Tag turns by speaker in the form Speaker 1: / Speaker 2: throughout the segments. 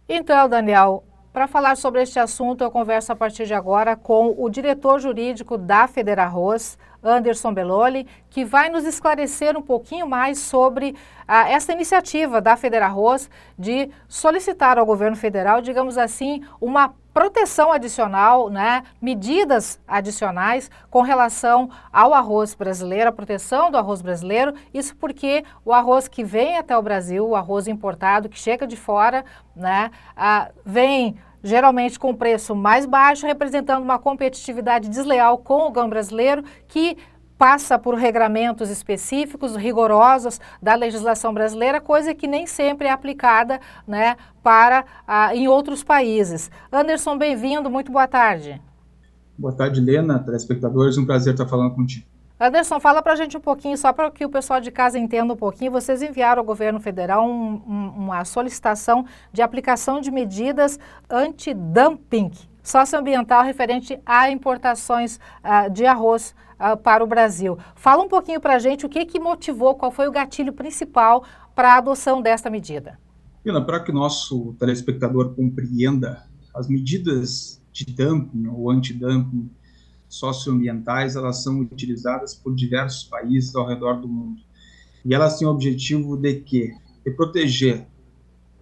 Speaker 1: Então, Daniel, para falar sobre este assunto, eu converso a partir de agora com o diretor jurídico da Federarroz, Anderson Belloli, que vai nos esclarecer um pouquinho mais sobre essa iniciativa da Federarroz de solicitar ao governo federal, digamos assim, uma proteção adicional, né, medidas adicionais com relação ao arroz brasileiro, a proteção do arroz brasileiro, isso porque o arroz que vem até o Brasil, o arroz importado que chega de fora, né, vem geralmente com preço mais baixo, representando uma competitividade desleal com o grão brasileiro, que passa por regramentos específicos, rigorosos da legislação brasileira, coisa que nem sempre é aplicada, né, em outros países. Anderson, bem-vindo, muito boa tarde.
Speaker 2: Boa tarde, Lena, telespectadores, um prazer estar falando contigo.
Speaker 1: Anderson, fala para a gente um pouquinho, só para que o pessoal de casa entenda um pouquinho. Vocês enviaram ao governo federal uma solicitação de aplicação de medidas anti-dumping socioambiental referente a importações de arroz para o Brasil. Fala um pouquinho para a gente o que motivou, qual foi o gatilho principal para a adoção desta medida.
Speaker 2: Lena, para que o nosso telespectador compreenda, as medidas de dumping ou anti-dumping socioambientais, elas são utilizadas por diversos países ao redor do mundo. E elas têm o objetivo de quê? De proteger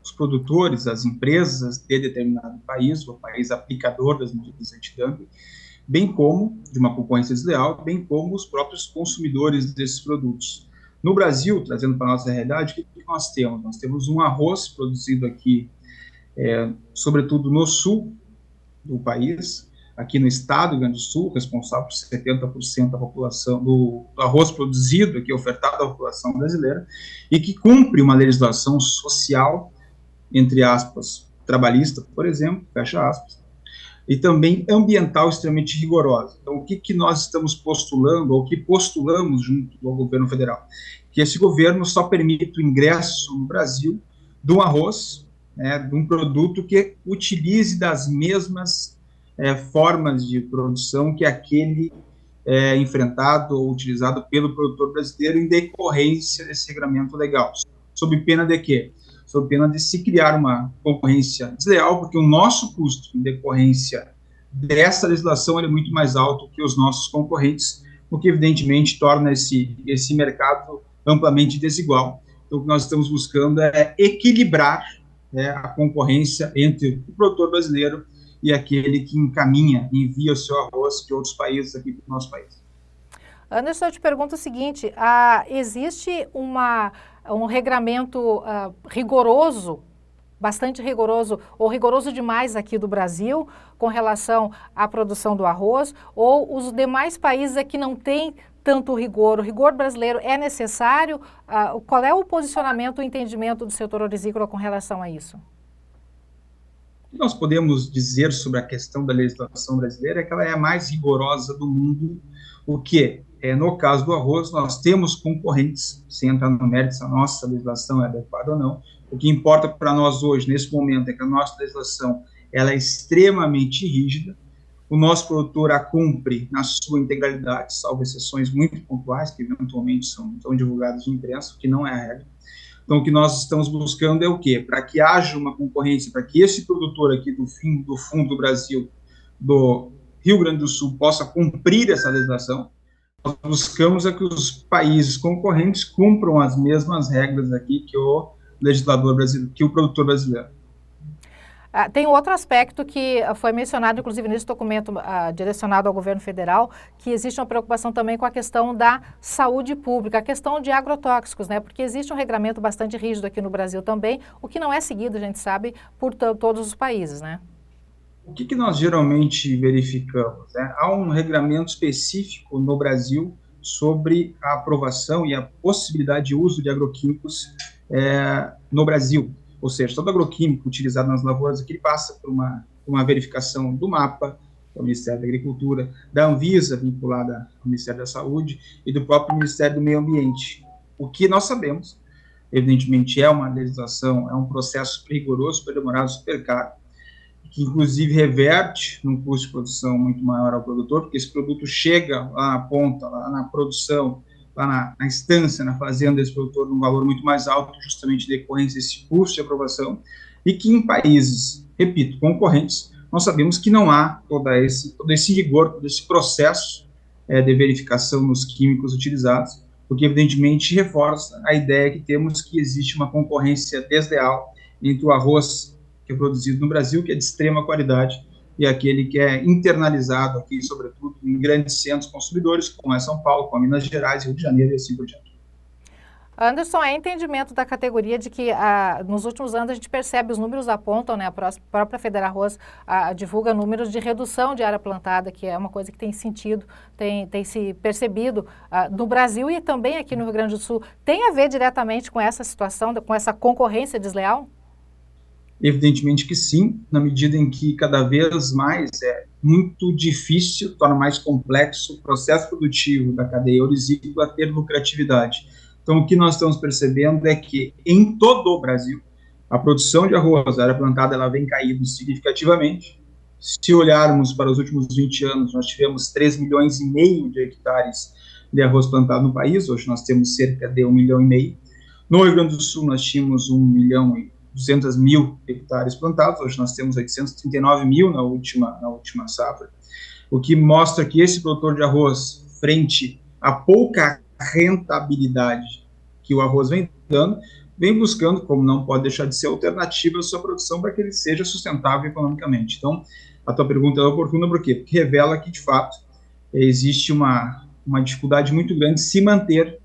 Speaker 2: os produtores, as empresas de determinado país, o país aplicador das medidas anti-dumping, bem como, de uma concorrência desleal, bem como os próprios consumidores desses produtos. No Brasil, trazendo para a nossa realidade, o que nós temos? Nós temos um arroz produzido aqui, sobretudo no sul do país, aqui no estado do Rio Grande do Sul, responsável por 70% da população, do arroz produzido aqui, ofertado à população brasileira, e que cumpre uma legislação social, entre aspas, trabalhista, por exemplo, fecha aspas, e também ambiental extremamente rigorosa. Então, o que nós estamos postulando, ou o que postulamos junto ao governo federal? Que esse governo só permita o ingresso no Brasil de um arroz, de um produto que utilize das mesmas formas de produção que aquele enfrentado ou utilizado pelo produtor brasileiro em decorrência desse regramento legal. Sob pena de quê? Sob pena de se criar uma concorrência desleal, porque o nosso custo em decorrência dessa legislação é muito mais alto que os nossos concorrentes, o que evidentemente torna esse mercado amplamente desigual. Então, o que nós estamos buscando é equilibrar a concorrência entre o produtor brasileiro e aquele que envia o seu arroz de outros países aqui para o nosso país.
Speaker 1: Anderson, eu te pergunto o seguinte, existe um regramento rigoroso, bastante rigoroso, ou rigoroso demais aqui do Brasil, com relação à produção do arroz, ou os demais países aqui não têm tanto rigor? O rigor brasileiro é necessário? Qual é o posicionamento, o entendimento do setor hortícola com relação a isso?
Speaker 2: O que nós podemos dizer sobre a questão da legislação brasileira é que ela é a mais rigorosa do mundo, o que, no caso do arroz, nós temos concorrentes, sem entrar no mérito se a nossa legislação é adequada ou não. O que importa para nós hoje, nesse momento, é que a nossa legislação ela é extremamente rígida, o nosso produtor a cumpre na sua integralidade, salvo exceções muito pontuais, que eventualmente são divulgadas em imprensa, o que não é a regra. Então, o que nós estamos buscando é o quê? Para que haja uma concorrência, para que esse produtor aqui do fundo do Brasil, do Rio Grande do Sul, possa cumprir essa legislação, nós buscamos é que os países concorrentes cumpram as mesmas regras aqui que o legislador brasileiro, que o produtor brasileiro.
Speaker 1: Tem outro aspecto que foi mencionado, inclusive, nesse documento direcionado ao governo federal, que existe uma preocupação também com a questão da saúde pública, a questão de agrotóxicos, né? Porque existe um regramento bastante rígido aqui no Brasil também, o que não é seguido, a gente sabe, por todos os países, né?
Speaker 2: O que nós geralmente verificamos? Há um regramento específico no Brasil sobre a aprovação e a possibilidade de uso de agroquímicos no Brasil. Ou seja, todo agroquímico utilizado nas lavouras aqui passa por uma verificação do MAPA, do Ministério da Agricultura, da Anvisa, vinculada ao Ministério da Saúde, e do próprio Ministério do Meio Ambiente. O que nós sabemos, evidentemente, é uma legislação, é um processo super rigoroso, super demorado, super caro, que inclusive reverte num custo de produção muito maior ao produtor, porque esse produto chega lá na ponta, lá na produção, lá na instância, na fazenda desse produtor, num valor muito mais alto, justamente em decorrência desse custo de aprovação. e que em países, repito, concorrentes, nós sabemos que não há todo esse rigor, todo esse processo de verificação nos químicos utilizados, o que evidentemente reforça a ideia que temos que existe uma concorrência desleal entre o arroz que é produzido no Brasil, que é de extrema qualidade, e aquele que é internalizado aqui, sobretudo, em grandes centros consumidores, como é São Paulo, como Minas Gerais, Rio de Janeiro e assim por diante.
Speaker 1: Anderson, é entendimento da categoria de que nos últimos anos a gente percebe, os números apontam, né, a própria Federarroz divulga números de redução de área plantada, que é uma coisa que tem sentido, tem se percebido no Brasil e também aqui no Rio Grande do Sul. Tem a ver diretamente com essa situação, com essa concorrência desleal?
Speaker 2: Evidentemente que sim, na medida em que cada vez mais é muito difícil, torna mais complexo o processo produtivo da cadeia orizícola ter lucratividade. Então, o que nós estamos percebendo é que, em todo o Brasil, a produção de arroz, a área plantada, ela vem caindo significativamente. Se olharmos para os últimos 20 anos, nós tivemos 3,5 milhões de hectares de arroz plantado no país, hoje nós temos cerca de 1,5 milhão. No Rio Grande do Sul, nós tínhamos 1.200.000 hectares plantados, hoje nós temos 839 mil na última safra, o que mostra que esse produtor de arroz, frente à pouca rentabilidade que o arroz vem dando, vem buscando, como não pode deixar de ser, alternativa à sua produção para que ele seja sustentável economicamente. Então, a tua pergunta é oportuna por quê? Porque revela que, de fato, existe uma dificuldade muito grande de se manter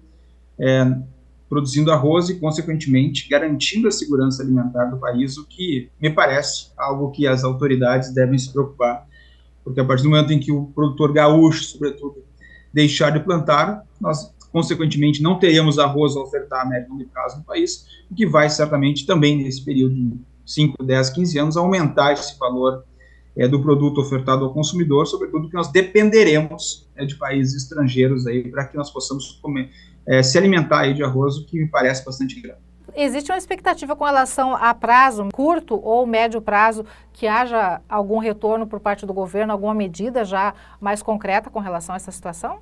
Speaker 2: produzindo arroz e, consequentemente, garantindo a segurança alimentar do país, o que me parece algo que as autoridades devem se preocupar, porque a partir do momento em que o produtor gaúcho, sobretudo, deixar de plantar, nós, consequentemente, não teremos arroz a ofertar a médio e longo prazo no país, o que vai, certamente, também, nesse período de 5, 10, 15 anos, aumentar esse valor do produto ofertado ao consumidor, sobretudo que nós dependeremos de países estrangeiros aí para que nós possamos se alimentar aí de arroz, o que me parece bastante grave.
Speaker 1: Existe uma expectativa com relação a prazo curto ou médio prazo que haja algum retorno por parte do governo, alguma medida já mais concreta com relação a essa situação?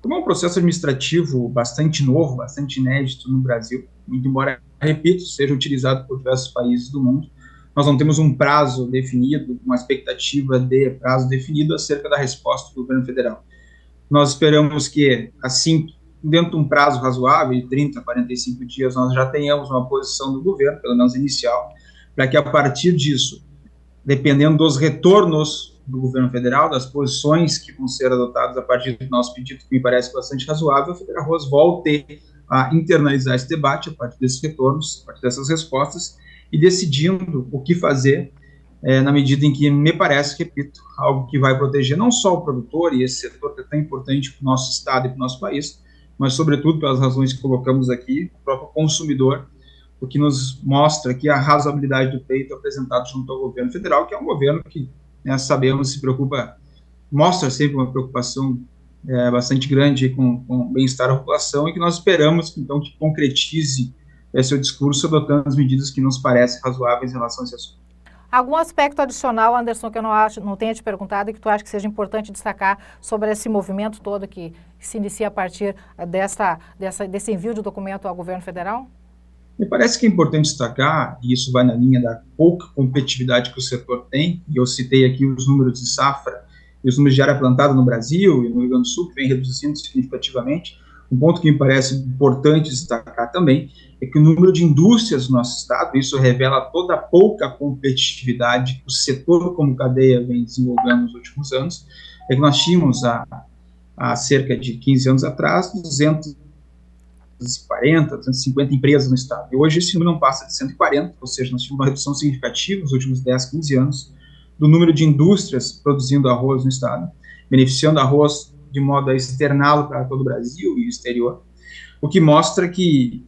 Speaker 2: Como é um processo administrativo bastante novo, bastante inédito no Brasil, muito embora, repito, seja utilizado por diversos países do mundo, nós não temos um prazo definido, uma expectativa de prazo definido acerca da resposta do governo federal. Nós esperamos que, assim, dentro de um prazo razoável, de 30 a 45 dias, nós já tenhamos uma posição do governo, pelo menos inicial, para que a partir disso, dependendo dos retornos do governo federal, das posições que vão ser adotadas a partir do nosso pedido, que me parece bastante razoável, a Federarroz volte a internalizar esse debate a partir desses retornos, a partir dessas respostas, e decidindo o que fazer na medida em que me parece, repito, algo que vai proteger não só o produtor e esse setor que é tão importante para o nosso estado e para o nosso país, mas sobretudo pelas razões que colocamos aqui, o próprio consumidor, o que nos mostra aqui a razoabilidade do pleito apresentado junto ao governo federal, que é um governo que, sabemos, se preocupa, mostra sempre uma preocupação bastante grande com o bem-estar da população e que nós esperamos, então, que concretize seu discurso adotando as medidas que nos parecem razoáveis em relação a esse assunto.
Speaker 1: Algum aspecto adicional, Anderson, que eu não tenha te perguntado e que tu acha que seja importante destacar sobre esse movimento todo que se inicia a partir desse envio de documento ao governo federal?
Speaker 2: Me parece que é importante destacar, e isso vai na linha da pouca competitividade que o setor tem, e eu citei aqui os números de safra e os números de área plantada no Brasil e no Rio Grande do Sul, que vem reduzindo significativamente. Um ponto que me parece importante destacar também é que o número de indústrias no nosso estado, isso revela toda a pouca competitividade que o setor como cadeia vem desenvolvendo nos últimos anos, é que nós tínhamos há cerca de 15 anos atrás 240, 250 empresas no estado, e hoje esse número não passa de 140, ou seja, nós tivemos uma redução significativa nos últimos 10, 15 anos do número de indústrias produzindo arroz no estado, beneficiando arroz de modo a externá-lo para todo o Brasil e o exterior, o que mostra que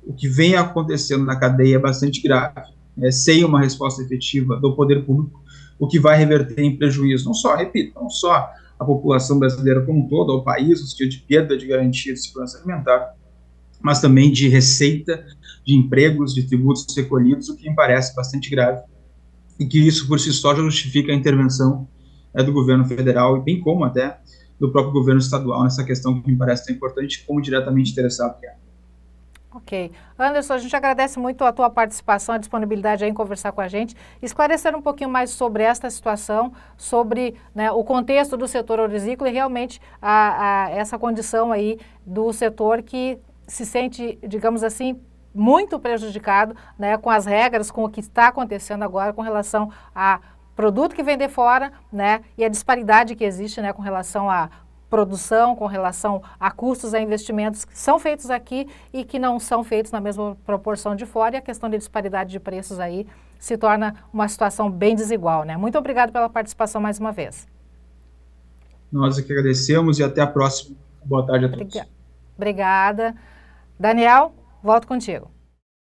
Speaker 2: o que vem acontecendo na cadeia é bastante grave, sem uma resposta efetiva do poder público, o que vai reverter em prejuízo, não só a população brasileira como um todo, ao país, no sentido de perda de garantia de segurança alimentar, mas também de receita, de empregos, de tributos recolhidos, o que me parece bastante grave, e que isso por si só já justifica a intervenção do governo federal, e bem como até do próprio governo estadual nessa questão que me parece tão importante, como diretamente interessado que é.
Speaker 1: Ok. Anderson, a gente agradece muito a tua participação, a disponibilidade aí em conversar com a gente, esclarecer um pouquinho mais sobre esta situação, sobre, né, o contexto do setor orizícola e realmente essa condição aí do setor que se sente, digamos assim, muito prejudicado, né, com as regras, com o que está acontecendo agora com relação a produto que vem de fora, né, e a disparidade que existe, né, com relação a produção, com relação a custos, a investimentos que são feitos aqui e que não são feitos na mesma proporção de fora, e a questão de disparidade de preços aí se torna uma situação bem desigual, né? Muito obrigado pela participação mais uma vez.
Speaker 2: Nós é que agradecemos e até a próxima. Boa tarde a todos.
Speaker 1: Obrigada. Daniel, volto contigo.